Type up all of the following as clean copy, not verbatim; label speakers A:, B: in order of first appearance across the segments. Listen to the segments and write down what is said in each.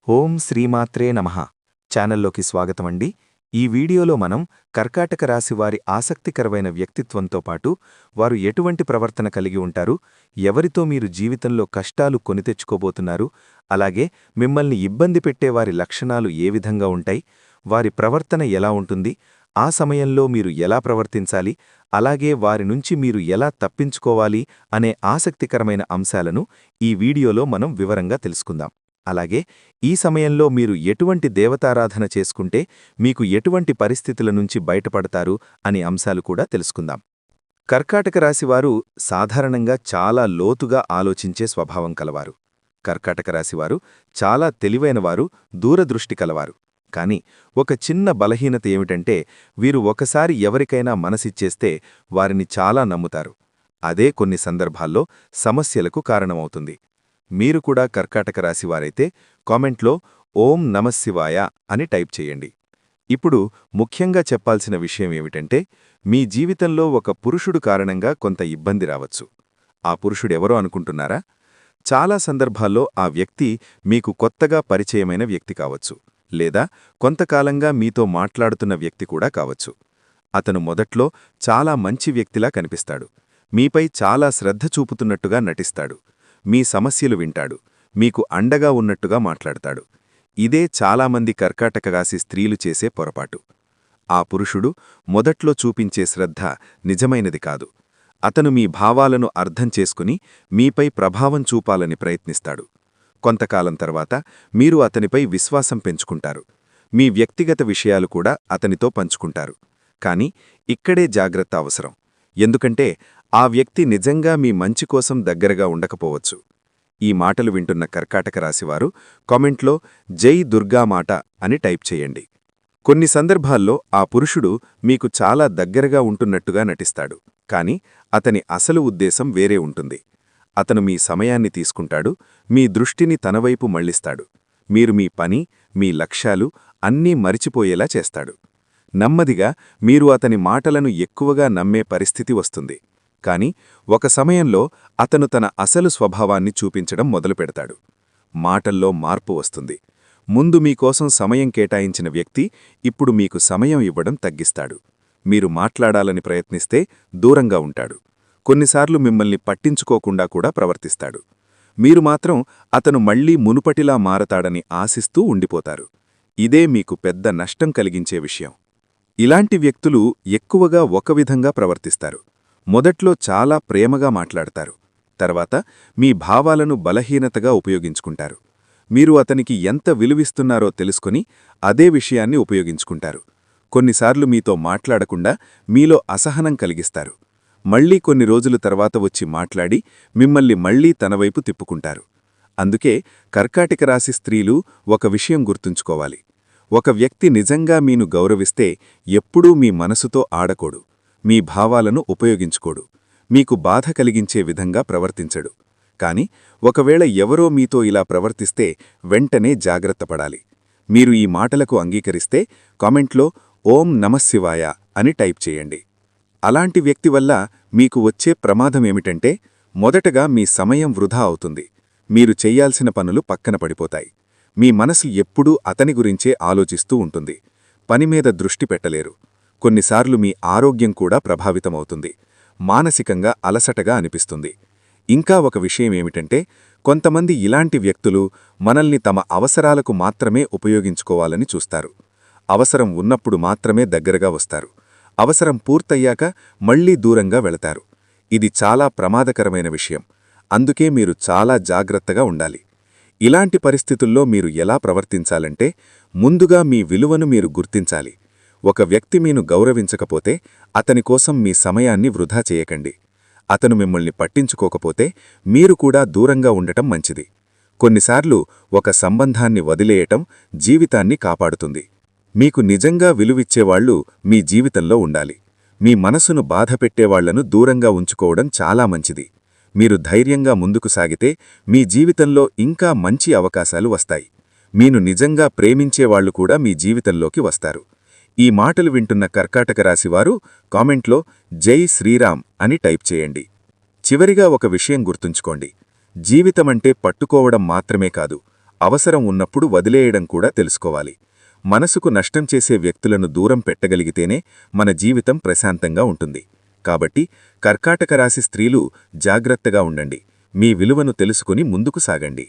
A: ఓం శ్రీమాత్రే నమః ఛానల్లోకి స్వాగతమండి. ఈ వీడియోలో మనం కర్కాటక రాశి వారి ఆసక్తికరమైన వ్యక్తిత్వంతో పాటు వారు ఎటువంటి ప్రవర్తన కలిగి ఉంటారు, ఎవరితో మీరు జీవితంలో కష్టాలు కొని తెచ్చుకోబోతున్నారు, అలాగే మిమ్మల్ని ఇబ్బంది పెట్టే వారి లక్షణాలు ఏ విధంగా ఉంటాయి, వారి ప్రవర్తన ఎలా ఉంటుంది, ఆ సమయంలో మీరు ఎలా ప్రవర్తించాలి, అలాగే వారి నుంచి మీరు ఎలా తప్పించుకోవాలి అనే ఆసక్తికరమైన అంశాలను ఈ వీడియోలో మనం వివరంగా తెలుసుకుందాం. అలాగే ఈ సమయంలో మీరు ఎటువంటి దేవతారాధన చేసుకుంటే మీకు ఎటువంటి పరిస్థితుల నుంచి బయటపడతారు అనే అంశాలు కూడా తెలుసుకుందాం. కర్కాటక రాశివారు సాధారణంగా చాలా లోతుగా ఆలోచించే స్వభావం కలవారు. కర్కాటక రాశివారు చాలా తెలివైనవారు, దూరదృష్టి కలవారు. కానీ ఒక చిన్న బలహీనత ఏమిటంటే వీరు ఒకసారి ఎవరికైనా మనసిచ్చేస్తే వారిని చాలా నమ్ముతారు. అదే కొన్ని సందర్భాల్లో సమస్యలకు కారణమవుతుంది. మీరు కూడా కర్కాటక రాశివారైతే కామెంట్లో ఓం నమఃశివాయ అని టైప్ చేయండి. ఇప్పుడు ముఖ్యంగా చెప్పాల్సిన విషయం ఏమిటంటే మీ జీవితంలో ఒక పురుషుడు కారణంగా కొంత ఇబ్బంది రావచ్చు. ఆ పురుషుడెవరో అనుకుంటున్నారా? చాలా సందర్భాల్లో ఆ వ్యక్తి మీకు కొత్తగా పరిచయమైన వ్యక్తి కావచ్చు, లేదా కొంతకాలంగా మీతో మాట్లాడుతున్న వ్యక్తి కూడా కావచ్చు. అతను మొదట్లో చాలా మంచి వ్యక్తిలా కనిపిస్తాడు, మీపై చాలా శ్రద్ధ చూపుతున్నట్టుగా నటిస్తాడు, మీ సమస్యలు వింటాడు, మీకు అండగా ఉన్నట్టుగా మాట్లాడతాడు. ఇదే చాలామంది కర్కాటక రాశి స్త్రీలు చేసే పొరపాటు. ఆ పురుషుడు మొదట్లో చూపించే శ్రద్ధ నిజమైనది కాదు. అతను మీ భావాలను అర్థం చేసుకుని మీపై ప్రభావం చూపాలని ప్రయత్నిస్తాడు. కొంతకాలం తర్వాత మీరు అతనిపై విశ్వాసం పెంచుకుంటారు, మీ వ్యక్తిగత విషయాలు కూడా అతనితో పంచుకుంటారు. కానీ ఇక్కడే జాగ్రత్త అవసరం. ఎందుకంటే ఆ వ్యక్తి నిజంగా మీ మంచి కోసం దగ్గరగా ఉండకపోవచ్చు. ఈ మాటలు వింటున్న కర్కాటక రాశివారు కామెంట్లో జై దుర్గామాత అని టైప్ చేయండి. కొన్ని సందర్భాల్లో ఆ పురుషుడు మీకు చాలా దగ్గరగా ఉంటున్నట్టుగా నటిస్తాడు, కాని అతని అసలు ఉద్దేశం వేరే ఉంటుంది. అతను మీ సమయాన్ని తీసుకుంటాడు, మీ దృష్టిని తనవైపు మళ్లిస్తాడు, మీరు మీ పని, మీ లక్ష్యాలు అన్నీ మరిచిపోయేలా చేస్తాడు. నెమ్మదిగా మీరు అతని మాటలను ఎక్కువగా నమ్మే పరిస్థితి వస్తుంది. కాని ఒక సమయంలో అతను తన అసలు స్వభావాన్ని చూపించడం మొదలుపెడతాడు. మాటల్లో మార్పు వస్తుంది. ముందు మీకోసం సమయం కేటాయించిన వ్యక్తి ఇప్పుడు మీకు సమయం ఇవ్వడం తగ్గిస్తాడు. మీరు మాట్లాడాలని ప్రయత్నిస్తే దూరంగా ఉంటాడు. కొన్నిసార్లు మిమ్మల్ని పట్టించుకోకుండా కూడా ప్రవర్తిస్తాడు. మీరు మాత్రం అతను మళ్లీ మునుపటిలా మారతాడని ఆశిస్తూ ఉండిపోతారు. ఇదే మీకు పెద్ద నష్టం కలిగించే విషయం. ఇలాంటి వ్యక్తులు ఎక్కువగా ఒక విధంగా ప్రవర్తిస్తారు. మొదట్లో చాలా ప్రేమగా మాట్లాడతారు, తర్వాత మీ భావాలను బలహీనతగా ఉపయోగించుకుంటారు. మీరు అతనికి ఎంత విలువిస్తున్నారో తెలుసుకుని అదే విషయాన్ని ఉపయోగించుకుంటారు. కొన్నిసార్లు మీతో మాట్లాడకుండా మీలో అసహనం కలిగిస్తారు. మళ్లీ కొన్ని రోజుల తర్వాత వచ్చి మాట్లాడి మిమ్మల్ని మళ్లీ తనవైపు తిప్పుకుంటారు. అందుకే కర్కాటక రాశి స్త్రీలు ఒక విషయం గుర్తుంచుకోవాలి. ఒక వ్యక్తి నిజంగా మీను గౌరవిస్తే ఎప్పుడూ మీ మనసుతో ఆడకోడు, మీ భావాలను ఉపయోగించుకోడు, మీకు బాధ కలిగించే విధంగా ప్రవర్తించడు. కాని ఒకవేళ ఎవరో మీతో ఇలా ప్రవర్తిస్తే వెంటనే జాగ్రత్తపడాలి. మీరు ఈ మాటలకు అంగీకరిస్తే కామెంట్లో ఓం నమఃశివాయ అని టైప్ చేయండి. అలాంటి వ్యక్తి వల్ల మీకు వచ్చే ప్రమాదమేమిటంటే మొదటగా మీ సమయం వృధా అవుతుంది, మీరు చెయ్యాల్సిన పనులు పక్కన పడిపోతాయి, మీ మనసు ఎప్పుడూ అతని గురించే ఆలోచిస్తూ ఉంటుంది, పనిమీద దృష్టి పెట్టలేరు. కొన్నిసార్లు మీ ఆరోగ్యం కూడా ప్రభావితమవుతుంది, మానసికంగా అలసటగా అనిపిస్తుంది. ఇంకా ఒక విషయమేమిటంటే కొంతమంది ఇలాంటి వ్యక్తులు మనల్ని తమ అవసరాలకు మాత్రమే ఉపయోగించుకోవాలని చూస్తారు. అవసరం ఉన్నప్పుడు మాత్రమే దగ్గరగా వస్తారు, అవసరం పూర్తయ్యాక మళ్లీ దూరంగా వెళతారు. ఇది చాలా ప్రమాదకరమైన విషయం. అందుకే మీరు చాలా జాగ్రత్తగా ఉండాలి. ఇలాంటి పరిస్థితుల్లో మీరు ఎలా ప్రవర్తించాలంటే ముందుగా మీ విలువను మీరు గుర్తించాలి. ఒక వ్యక్తి మీను గౌరవించకపోతే అతని కోసం మీ సమయాన్ని వృధా చేయకండి. అతను మిమ్మల్ని పట్టించుకోకపోతే మీరు కూడా దూరంగా ఉండటం మంచిది. కొన్నిసార్లు ఒక సంబంధాన్ని వదిలేయటం జీవితాన్ని కాపాడుతుంది. మీకు నిజంగా విలువిచ్చేవాళ్లు మీ జీవితంలో ఉండాలి. మీ మనసును బాధపెట్టేవాళ్లను దూరంగా ఉంచుకోవడం చాలా మంచిది. మీరు ధైర్యంగా ముందుకు సాగితే మీ జీవితంలో ఇంకా మంచి అవకాశాలు వస్తాయి. మీను నిజంగా ప్రేమించేవాళ్లు కూడా మీ జీవితంలోకి వస్తారు. ఈ మాటలు వింటున్న కర్కాటక రాశివారు కామెంట్లో జై శ్రీరామ్ అని టైప్ చేయండి. చివరిగా ఒక విషయం గుర్తుంచుకోండి. జీవితమంటే పట్టుకోవడం మాత్రమే కాదు, అవసరం ఉన్నప్పుడు వదిలేయడం కూడా తెలుసుకోవాలి. మనసుకు నష్టం చేసే వ్యక్తులను దూరం పెట్టగలిగితేనే మన జీవితం ప్రశాంతంగా ఉంటుంది. కాబట్టి కర్కాటక రాశి స్త్రీలు జాగ్రత్తగా ఉండండి. మీ విలువను తెలుసుకుని ముందుకు సాగండి.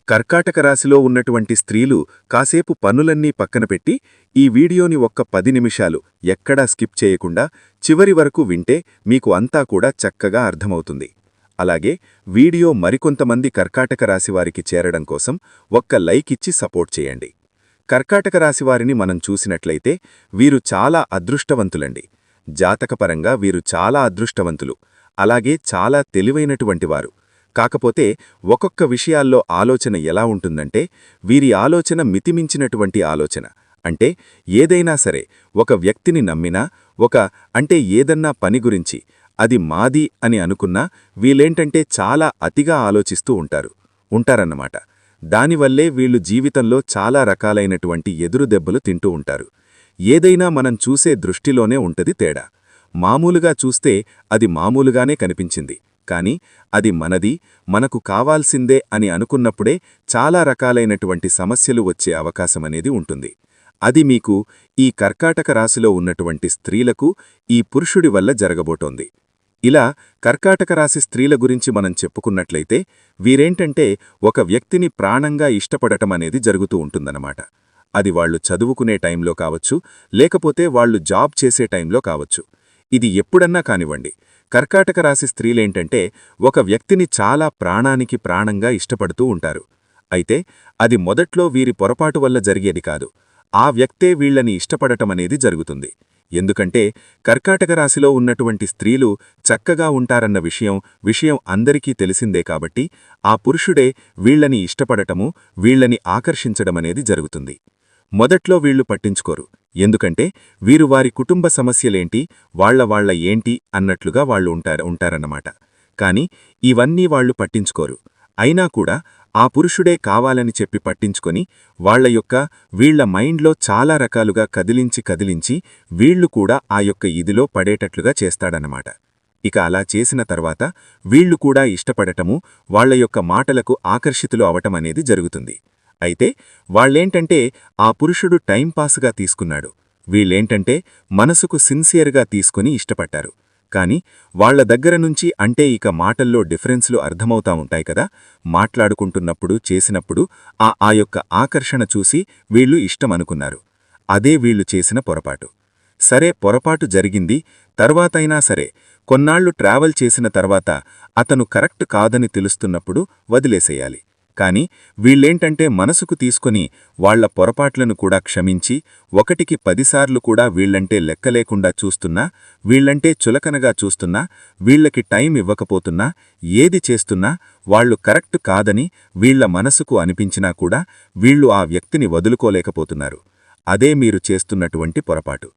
A: కర్కాటక రాశిలో ఉన్నటువంటి స్త్రీలు కాసేపు పనులన్నీ పక్కనపెట్టి ఈ వీడియోని ఒక్క 10 నిమిషాలు ఎక్కడా స్కిప్ చేయకుండా చివరి వరకు వింటే మీకు అంతా కూడా చక్కగా అర్థమవుతుంది. అలాగే వీడియో మరికొంతమంది కర్కాటక రాశివారికి చేరడం కోసం ఒక్క లైక్ ఇచ్చి సపోర్ట్ చేయండి. కర్కాటక రాశివారిని మనం చూసినట్లయితే వీరు చాలా అదృష్టవంతులండి. జాతకపరంగా వీరు చాలా అదృష్టవంతులు, అలాగే చాలా తెలివైనటువంటివారు. కాకపోతే ఒక్కొక్క విషయాల్లో ఆలోచన ఎలా ఉంటుందంటే వీరి ఆలోచన మితిమించినటువంటి ఆలోచన. అంటే ఏదైనా సరే ఒక వ్యక్తిని నమ్మినా ఏదన్నా పని గురించి అది మాది అని అనుకున్నా వీళ్ళేంటంటే చాలా అతిగా ఆలోచిస్తూ ఉంటారన్నమాట. దానివల్లే వీళ్ళు జీవితంలో చాలా రకాలైనటువంటి ఎదురుదెబ్బలు తింటూ ఉంటారు. ఏదైనా మనం చూసే దృష్టిలోనే ఉంటది తేడా. మామూలుగా చూస్తే అది మామూలుగానే కనిపించింది, కాని అది మనది, మనకు కావాల్సిందే అని అనుకున్నప్పుడే చాలా రకాలైనటువంటి సమస్యలు వచ్చే అవకాశమనేది ఉంటుంది. అది మీకు ఈ కర్కాటక రాశిలో ఉన్నటువంటి స్త్రీలకు ఈ పురుషుడి వల్ల జరగబోతోంది. ఇలా కర్కాటక రాశి స్త్రీల గురించి మనం చెప్పుకున్నట్లయితే వీరేంటంటే ఒక వ్యక్తిని ప్రాణంగా ఇష్టపడటం అనేది జరుగుతూ ఉంటుందన్నమాట. అది వాళ్లు చదువుకునే టైంలో కావచ్చు, లేకపోతే వాళ్లు జాబ్ చేసే టైంలో కావచ్చు. ఇది ఎప్పుడన్నా కానివ్వండి, కర్కాటక రాశి స్త్రీలేంటంటే ఒక వ్యక్తిని చాలా ప్రాణానికి ప్రాణంగా ఇష్టపడుతూ ఉంటారు. అయితే అది మొదట్లో వీరి పొరపాటు వల్ల జరిగేది కాదు. ఆ వ్యక్తే వీళ్లని ఇష్టపడటమనేది జరుగుతుంది. ఎందుకంటే కర్కాటక రాశిలో ఉన్నటువంటి స్త్రీలు చక్కగా ఉంటారన్న విషయం అందరికీ తెలిసిందే. కాబట్టి ఆ పురుషుడే వీళ్లని ఇష్టపడటము, వీళ్లని ఆకర్షించడమనేది జరుగుతుంది. మొదట్లో వీళ్లు పట్టించుకోరు. ఎందుకంటే వీరు వారి కుటుంబ సమస్యలేంటి, వాళ్ల ఏంటి అన్నట్లుగా వాళ్లు ఉంటారన్నమాట. కాని ఇవన్నీ వాళ్లు పట్టించుకోరు. అయినా కూడా ఆ పురుషుడే కావాలని చెప్పి పట్టించుకొని వీళ్ల మైండ్లో చాలా రకాలుగా కదిలించి వీళ్లు కూడా ఆ యొక్క ఇదిలో పడేటట్లుగా చేస్తాడన్నమాట. ఇక అలా చేసిన తర్వాత వీళ్లు కూడా ఇష్టపడటము, వాళ్ల యొక్క మాటలకు ఆకర్షితులు అవటమనేది జరుగుతుంది. అయితే వాళ్లేంటంటే ఆ పురుషుడు టైంపాస్గా తీసుకున్నాడు, వీళ్లేంటంటే మనసుకు సిన్సియర్గా తీసుకుని ఇష్టపడ్డారు. కాని వాళ్ల దగ్గర నుంచి ఇక మాటల్లో డిఫరెన్స్లు అర్థమవుతా ఉంటాయి కదా. మాట్లాడుకుంటున్నప్పుడు చేసినప్పుడు ఆ యొక్క ఆకర్షణ చూసి వీళ్లు ఇష్టమనుకున్నారు. అదే వీళ్లు చేసిన పొరపాటు. సరే, పొరపాటు జరిగింది. తర్వాతైనా సరే కొన్నాళ్లు ట్రావెల్ చేసిన తర్వాత అతను కరెక్ట్ కాదని తెలుస్తున్నప్పుడు వదిలేసేయాలి. కాని వీళ్లేంటంటే మనసుకు తీసుకొని వాళ్ల పొరపాట్లను కూడా క్షమించి 1కి 10 సార్లు కూడా వీళ్లంటే లెక్కలేకుండా చూస్తున్నా, వీళ్లంటే చులకనగా చూస్తున్నా, వీళ్లకి టైం ఇవ్వకపోతున్నా, ఏది చేస్తున్నా వాళ్లు కరెక్ట్ కాదని వీళ్ల మనసుకు అనిపించినా కూడా వీళ్లు ఆ వ్యక్తిని వదులుకోలేకపోతున్నారు. అదే మీరు చేస్తున్నటువంటి పొరపాటు.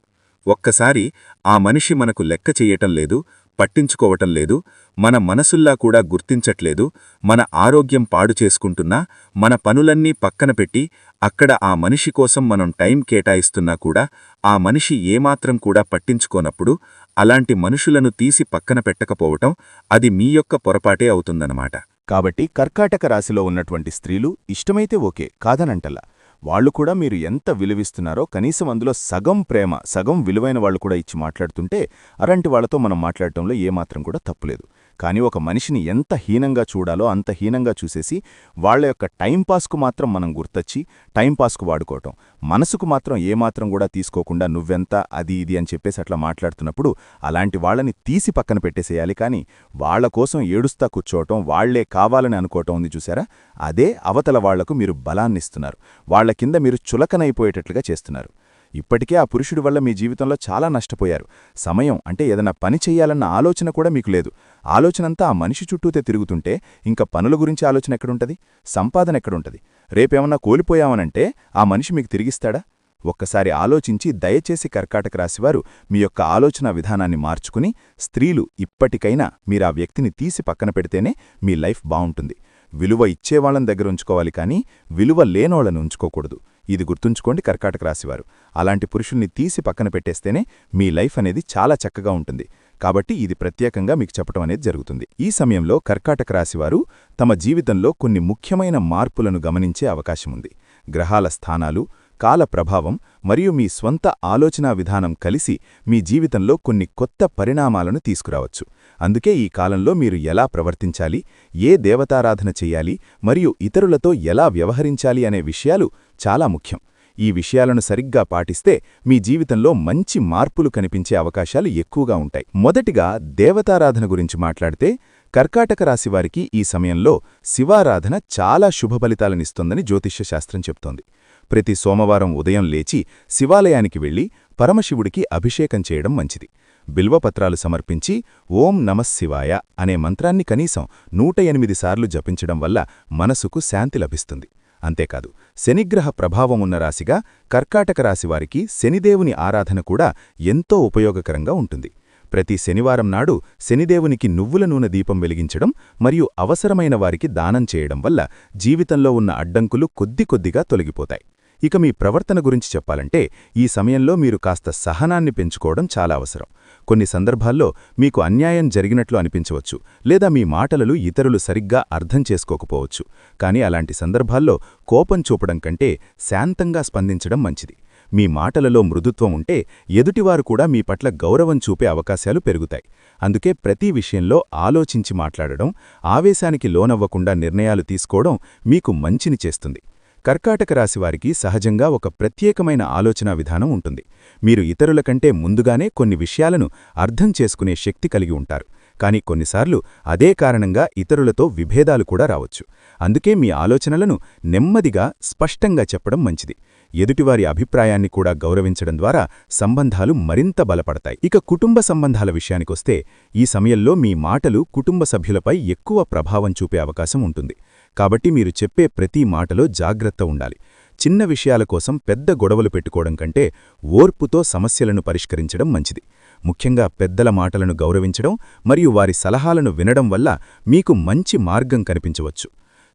A: ఒక్కసారి ఆ మనిషి మనకు లెక్క చెయ్యటం లేదు, పట్టించుకోవటం లేదు, మన మనసుల్లా కూడా గుర్తించట్లేదు, మన ఆరోగ్యం పాడు చేసుకుంటున్నా, మన పనులన్నీ పక్కన పెట్టి అక్కడ ఆ మనిషి కోసం మనం టైం కేటాయిస్తున్నా కూడా ఆ మనిషి ఏమాత్రం కూడా పట్టించుకోనప్పుడు అలాంటి మనుషులను తీసి పక్కన పెట్టకపోవటం అది మీ యొక్క పొరపాటే అవుతుందన్నమాట.
B: కాబట్టి కర్కాటక రాశిలో ఉన్నటువంటి స్త్రీలు ఇష్టమైతే ఓకే, కాదనంటల్లా. వాళ్లు కూడా మీరు ఎంత విలువిస్తున్నారో కనీసం అందులో సగం ప్రేమ, సగం విలువైన వాళ్లు కూడా ఇచ్చి మాట్లాడుతుంటే అలాంటి వాళ్లతో మనం మాట్లాడటంలో ఏమాత్రం కూడా తప్పులేదు. కానీ ఒక మనిషిని ఎంత హీనంగా చూడాలో అంత హీనంగా చూసేసి వాళ్ల యొక్క టైంపాస్కు మాత్రం మనం గుర్తొచ్చి టైంపాస్కు వాడుకోవటం, మనసుకు మాత్రం ఏమాత్రం కూడా తీసుకోకుండా నువ్వెంత అది ఇది అని చెప్పేసి అట్లా మాట్లాడుతున్నప్పుడు అలాంటి వాళ్లని తీసి పక్కన పెట్టేసేయాలి. కానీ వాళ్ల కోసం ఏడుస్తా కూర్చోవటం, వాళ్లే కావాలని అనుకోవటం ఉంది చూసారా, అదే అవతల వాళ్లకు మీరు బలాన్నిస్తున్నారు. వాళ్ల కింద మీరు చులకనైపోయేటట్లుగా చేస్తున్నారు. ఇప్పటికే ఆ పురుషుడి వల్ల మీ జీవితంలో చాలా నష్టపోయారు. సమయం అంటే ఏదైనా పని చెయ్యాలన్న ఆలోచన కూడా మీకు లేదు. ఆలోచనంతా ఆ మనిషి చుట్టూతే తిరుగుతుంటే ఇంకా పనుల గురించి ఆలోచన ఎక్కడుంటది? సంపాదన ఎక్కడుంటది? రేపేమన్నా కోల్పోయామనంటే ఆ మనిషి మీకు తిరిగిస్తాడా? ఒక్కసారి ఆలోచించి దయచేసి కర్కాటక రాశివారు మీ యొక్క ఆలోచన విధానాన్ని మార్చుకుని స్త్రీలు ఇప్పటికైనా మీరా వ్యక్తిని తీసి పక్కన పెడితేనే మీ లైఫ్ బావుంటుంది. విలువ ఇచ్చేవాళ్లను దగ్గర ఉంచుకోవాలి, కానీ విలువ లేనోళ్లను ఉంచుకోకూడదు. ఇది గుర్తుంచుకోండి కర్కాటక రాశివారు. అలాంటి పురుషుల్ని తీసి పక్కన పెట్టేస్తేనే మీ లైఫ్ అనేది చాలా చక్కగా ఉంటుంది. కాబట్టి ఇది ప్రత్యేకంగా మీకు చెప్పడం అనేది జరుగుతుంది. ఈ సమయంలో కర్కాటక రాశివారు తమ జీవితంలో కొన్ని ముఖ్యమైన మార్పులను గమనించే అవకాశముంది. గ్రహాల స్థానాలు, కాల ప్రభావం మరియు మీ స్వంత ఆలోచనా విధానం కలిసి మీ జీవితంలో కొన్ని కొత్త పరిణామాలను తీసుకురావచ్చు. అందుకే ఈ కాలంలో మీరు ఎలా ప్రవర్తించాలి, ఏ దేవతారాధన చెయ్యాలి మరియు ఇతరులతో ఎలా వ్యవహరించాలి అనే విషయాలు చాలా ముఖ్యం. ఈ విషయాలను సరిగ్గా పాటిస్తే మీ జీవితంలో మంచి మార్పులు కనిపించే అవకాశాలు ఎక్కువగా ఉంటాయి. మొదటిగా దేవతారాధన గురించి మాట్లాడితే కర్కాటక రాశివారికి ఈ సమయంలో శివారాధన చాలా శుభఫలితాలనిస్తుందని జ్యోతిష్య శాస్త్రం చెప్తోంది. ప్రతి సోమవారం ఉదయం లేచి శివాలయానికి వెళ్లి పరమశివుడికి అభిషేకం చేయడం మంచిది. బిల్వపత్రాలు సమర్పించి ఓం నమఃశివాయ అనే మంత్రాన్ని కనీసం 108 సార్లు జపించడం వల్ల మనసుకు శాంతి లభిస్తుంది. అంతేకాదు, శనిగ్రహ ప్రభావమున్న రాశిగా కర్కాటక రాశివారికి శనిదేవుని ఆరాధన కూడా ఎంతో ఉపయోగకరంగా ఉంటుంది. ప్రతి శనివారం నాడు శనిదేవునికి నువ్వుల నూనె దీపం వెలిగించడం మరియు అవసరమైన వారికి దానం చేయడం వల్ల జీవితంలో ఉన్న అడ్డంకులు కొద్దిగా తొలగిపోతాయి. ఇక మీ ప్రవర్తన గురించి చెప్పాలంటే ఈ సమయంలో మీరు కాస్త సహనాన్ని పెంచుకోవడం చాలా అవసరం. కొన్ని సందర్భాల్లో మీకు అన్యాయం జరిగినట్లు అనిపించవచ్చు, లేదా మీ మాటలను ఇతరులు సరిగ్గా అర్థం చేసుకోకపోవచ్చు. కానీ అలాంటి సందర్భాల్లో కోపం చూపడం కంటే శాంతంగా స్పందించడం మంచిది. మీ మాటలలో మృదుత్వం ఉంటే ఎదుటివారు కూడా మీ పట్ల గౌరవం చూపే అవకాశాలు పెరుగుతాయి. అందుకే ప్రతి విషయంలో ఆలోచించి మాట్లాడడం, ఆవేశానికి లోనవ్వకుండా నిర్ణయాలు తీసుకోవడం మీకు మంచిని చేస్తుంది. కర్కాటక రాశివారికి సహజంగా ఒక ప్రత్యేకమైన ఆలోచనా విధానం ఉంటుంది. మీరు ఇతరుల కంటే ముందుగానే కొన్ని విషయాలను అర్థం చేసుకునే శక్తి కలిగి ఉంటారు. కానీ కొన్నిసార్లు అదే కారణంగా ఇతరులతో విభేదాలు కూడా రావచ్చు. అందుకే మీ ఆలోచనలను నెమ్మదిగా, స్పష్టంగా చెప్పడం మంచిది. ఎదుటివారి అభిప్రాయాన్ని కూడా గౌరవించడం ద్వారా సంబంధాలు మరింత బలపడతాయి. ఇక కుటుంబ సంబంధాల విషయానికొస్తే ఈ సమయంలో మీ మాటలు కుటుంబ సభ్యులపై ఎక్కువ ప్రభావం చూపే అవకాశం ఉంటుంది. కాబట్టి మీరు చెప్పే ప్రతి మాటలో జాగ్రత్త ఉండాలి. చిన్న విషయాల కోసం పెద్ద గొడవలు పెట్టుకోవడం కంటే ఓర్పుతో సమస్యలను పరిష్కరించడం మంచిది. ముఖ్యంగా పెద్దల మాటలను గౌరవించడం మరియు వారి సలహాలను వినడం వల్ల మీకు మంచి మార్గం కనిపించవచ్చు.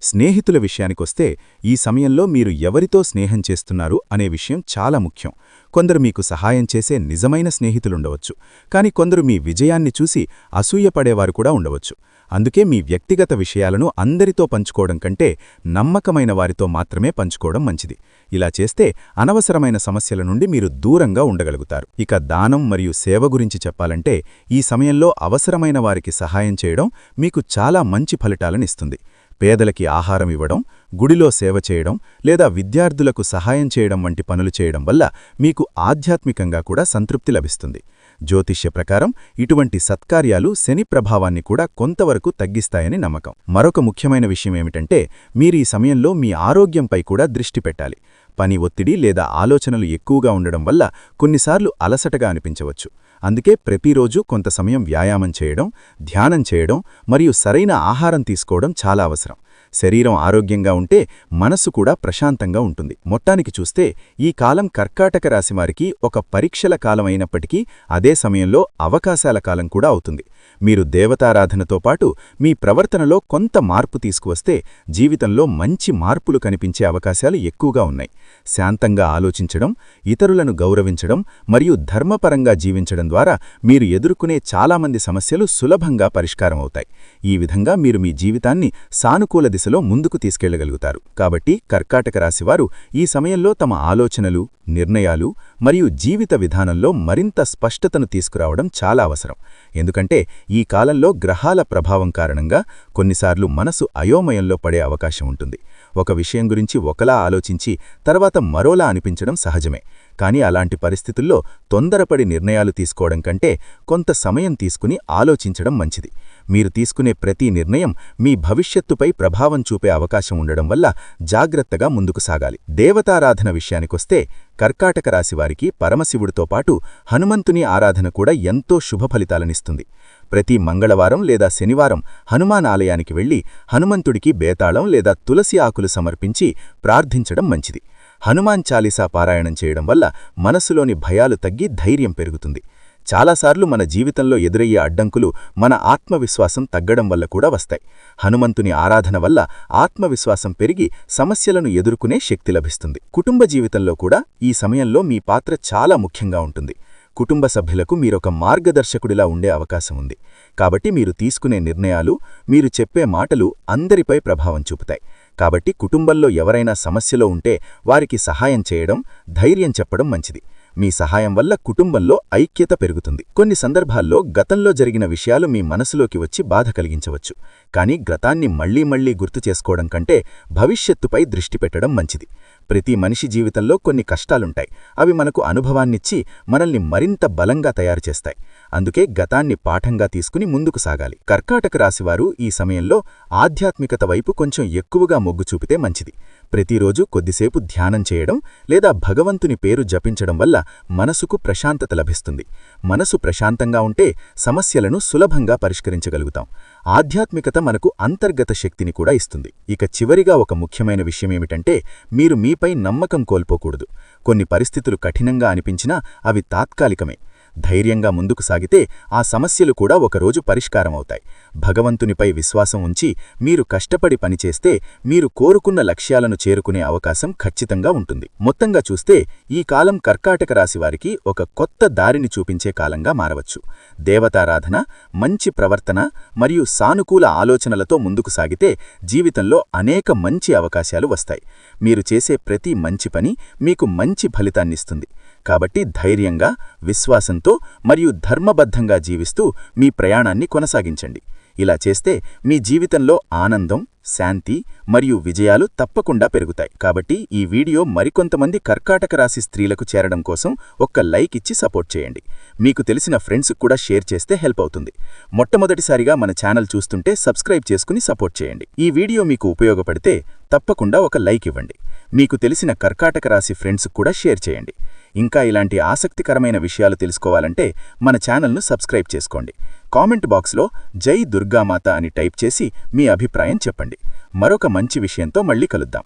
B: స్నేహితుల విషయానికొస్తే ఈ సమయంలో మీరు ఎవరితో స్నేహం చేస్తున్నారు అనే విషయం చాలా ముఖ్యం. కొందరు మీకు సహాయం చేసే నిజమైన స్నేహితులుండవచ్చు, కానీ కొందరు మీ విజయాన్ని చూసి అసూయపడేవారు కూడా ఉండవచ్చు. అందుకే మీ వ్యక్తిగత విషయాలను అందరితో పంచుకోవడం కంటే నమ్మకమైన వారితో మాత్రమే పంచుకోవడం మంచిది. ఇలా చేస్తే అనవసరమైన సమస్యల నుండి మీరు దూరంగా ఉండగలుగుతారు. ఇక దానం మరియు సేవ గురించి చెప్పాలంటే ఈ సమయంలో అవసరమైన వారికి సహాయం చేయడం మీకు చాలా మంచి ఫలితాలనిస్తుంది. పేదలకి ఆహారం ఇవ్వడం, గుడిలో సేవ చేయడం లేదా విద్యార్థులకు సహాయం చేయడం వంటి పనులు చేయడం వల్ల మీకు ఆధ్యాత్మికంగా కూడా సంతృప్తి లభిస్తుంది. జ్యోతిష్య ప్రకారం ఇటువంటి సత్కార్యాలు శని ప్రభావాన్ని కూడా కొంతవరకు తగ్గిస్తాయని నమ్మకం. మరొక ముఖ్యమైన విషయమేమిటంటే మీరు ఈ సమయంలో మీ ఆరోగ్యంపై కూడా దృష్టి పెట్టాలి. పని ఒత్తిడి లేదా ఆలోచనలు ఎక్కువగా ఉండడం వల్ల కొన్నిసార్లు అలసటగా అనిపించవచ్చు. అందుకే ప్రతిరోజూ కొంత సమయం వ్యాయామం చేయడం, ధ్యానం చేయడం మరియు సరైన ఆహారం తీసుకోవడం చాలా అవసరం. శరీరం ఆరోగ్యంగా ఉంటే మనసు కూడా ప్రశాంతంగా ఉంటుంది. మొత్తానికి చూస్తే ఈ కాలం కర్కాటక రాశివారికి ఒక పరీక్షల కాలం అయినప్పటికీ అదే సమయంలో అవకాశాల కాలం కూడా అవుతుంది. మీరు దేవతారాధనతో పాటు మీ ప్రవర్తనలో కొంత మార్పు తీసుకువస్తే జీవితంలో మంచి మార్పులు కనిపించే అవకాశాలు ఎక్కువగా ఉన్నాయి. శాంతంగా ఆలోచించడం, ఇతరులను గౌరవించడం మరియు ధర్మపరంగా జీవించడం ద్వారా మీరు ఎదుర్కొనే చాలామంది సమస్యలు సులభంగా పరిష్కారమవుతాయి. ఈ విధంగా మీరు మీ జీవితాన్ని సానుకూల దిశలో ముందుకు తీసుకెళ్లగలుగుతారు. కాబట్టి కర్కాటక రాశివారు ఈ సమయంలో తమ ఆలోచనలు, నిర్ణయాలు మరియు జీవిత విధానంలో మరింత స్పష్టతను తీసుకురావడం చాలా అవసరం. ఎందుకంటే ఈ కాలంలో గ్రహాల ప్రభావం కారణంగా కొన్నిసార్లు మనసు అయోమయంలో పడే అవకాశం ఉంటుంది. ఒక విషయం గురించి ఒకలా ఆలోచించి తర్వాత మరోలా అనిపించడం సహజమే. కానీ అలాంటి పరిస్థితుల్లో తొందరపడి నిర్ణయాలు తీసుకోవడం కంటే కొంత సమయం తీసుకుని ఆలోచించడం మంచిది. మీరు తీసుకునే ప్రతి నిర్ణయం మీ భవిష్యత్తుపై ప్రభావం చూపే అవకాశం ఉండడం వల్ల జాగ్రత్తగా ముందుకు సాగాలి. దేవతారాధన విషయానికొస్తే కర్కాటక రాశివారికి పరమశివుడితో పాటు హనుమంతుని ఆరాధన కూడా ఎంతో శుభ ఫలితాలనిస్తుంది. ప్రతి మంగళవారం లేదా శనివారం హనుమాన్ ఆలయానికి వెళ్లి హనుమంతుడికి బేతాళం లేదా తులసి ఆకులు సమర్పించి ప్రార్థించడం మంచిది. హనుమాన్ చాలీసా పారాయణం చేయడం వల్ల మనసులోని భయాలు తగ్గి ధైర్యం పెరుగుతుంది. చాలాసార్లు మన జీవితంలో ఎదురయ్యే అడ్డంకులు మన ఆత్మవిశ్వాసం తగ్గడం వల్ల కూడా వస్తాయి. హనుమంతుని ఆరాధన వల్ల ఆత్మవిశ్వాసం పెరిగి సమస్యలను ఎదుర్కొనే శక్తి లభిస్తుంది. కుటుంబ జీవితంలో కూడా ఈ సమయంలో మీ పాత్ర చాలా ముఖ్యంగా ఉంటుంది. కుటుంబ సభ్యులకు మీరొక మార్గదర్శకుడిలా ఉండే అవకాశం ఉంది. కాబట్టి మీరు తీసుకునే నిర్ణయాలు, మీరు చెప్పే మాటలు అందరిపై ప్రభావం చూపుతాయి. కాబట్టి కుటుంబంలో ఎవరైనా సమస్యలో ఉంటే వారికి సహాయం చేయడం, ధైర్యం చెప్పడం మంచిది. మీ సహాయం వల్ల కుటుంబంలో ఐక్యత పెరుగుతుంది. కొన్ని సందర్భాల్లో గతంలో జరిగిన విషయాలు మీ మనసులోకి వచ్చి బాధ కలిగించవచ్చు. కానీ గతాన్ని మళ్లీ మళ్లీ గుర్తు చేసుకోవడం కంటే భవిష్యత్తుపై దృష్టి పెట్టడం మంచిది. ప్రతి మనిషి జీవితంలో కొన్ని కష్టాలుంటాయి. అవి మనకు అనుభవాన్నిచ్చి మనల్ని మరింత బలంగా తయారు చేస్తాయి. అందుకే గతాన్ని పాఠంగా తీసుకుని ముందుకు సాగాలి. కర్కాటక రాశివారు ఈ సమయంలో ఆధ్యాత్మికత వైపు కొంచెం ఎక్కువగా మొగ్గు చూపితే మంచిది. ప్రతిరోజు కొద్దిసేపు ధ్యానం చేయడం లేదా భగవంతుని పేరు జపించడం వల్ల మనసుకు ప్రశాంతత లభిస్తుంది. మనసు ప్రశాంతంగా ఉంటే సమస్యలను సులభంగా పరిష్కరించగలుగుతాం. ఆధ్యాత్మికత మనకు అంతర్గత శక్తిని కూడా ఇస్తుంది. ఇక చివరిగా ఒక ముఖ్యమైన విషయమేమిటంటే, మీరు మీపై నమ్మకం కోల్పోకూడదు. కొన్ని పరిస్థితులు కఠినంగా అనిపించినా అవి తాత్కాలికమే. ధైర్యంగా ముందుకు సాగితే ఆ సమస్యలు కూడా ఒకరోజు పరిష్కారమవుతాయి. భగవంతునిపై విశ్వాసం ఉంచి మీరు కష్టపడి పనిచేస్తే మీరు కోరుకున్న లక్ష్యాలను చేరుకునే అవకాశం ఖచ్చితంగా ఉంటుంది. మొత్తంగా చూస్తే ఈ కాలం కర్కాటక రాశివారికి ఒక కొత్త దారిని చూపించే కాలంగా మారవచ్చు. దేవతారాధన, మంచి ప్రవర్తన మరియు సానుకూల ఆలోచనలతో ముందుకు సాగితే జీవితంలో అనేక మంచి అవకాశాలు వస్తాయి. మీరు చేసే ప్రతి మంచి పని మీకు మంచి ఫలితాన్నిస్తుంది. కాబట్టి ధైర్యంగా, విశ్వాసంతో మరియు ధర్మబద్ధంగా జీవిస్తూ మీ ప్రయాణాన్ని కొనసాగించండి. ఇలా చేస్తే మీ జీవితంలో ఆనందం, శాంతి మరియు విజయాలు తప్పకుండా పెరుగుతాయి. కాబట్టి ఈ వీడియో మరికొంతమంది కర్కాటక రాశి స్త్రీలకు చేరడం కోసం ఒక్క లైక్ ఇచ్చి సపోర్ట్ చేయండి. మీకు తెలిసిన ఫ్రెండ్స్కు కూడా షేర్ చేస్తే హెల్ప్ అవుతుంది. మొట్టమొదటిసారిగా మన ఛానల్ చూస్తుంటే సబ్స్క్రైబ్ చేసుకుని సపోర్ట్ చేయండి. ఈ వీడియో మీకు ఉపయోగపడితే తప్పకుండా ఒక లైక్ ఇవ్వండి. మీకు తెలిసిన కర్కాటక రాశి ఫ్రెండ్స్కు కూడా షేర్ చేయండి. ఇంకా ఇలాంటి ఆసక్తికరమైన విషయాలు తెలుసుకోవాలంటే మన ఛానల్ను సబ్స్క్రైబ్ చేసుకోండి. కామెంట్ బాక్స్లో జై దుర్గామాత అని టైప్ చేసి మీ అభిప్రాయం చెప్పండి. మరొక మంచి విషయంతో మళ్ళీ కలుద్దాం.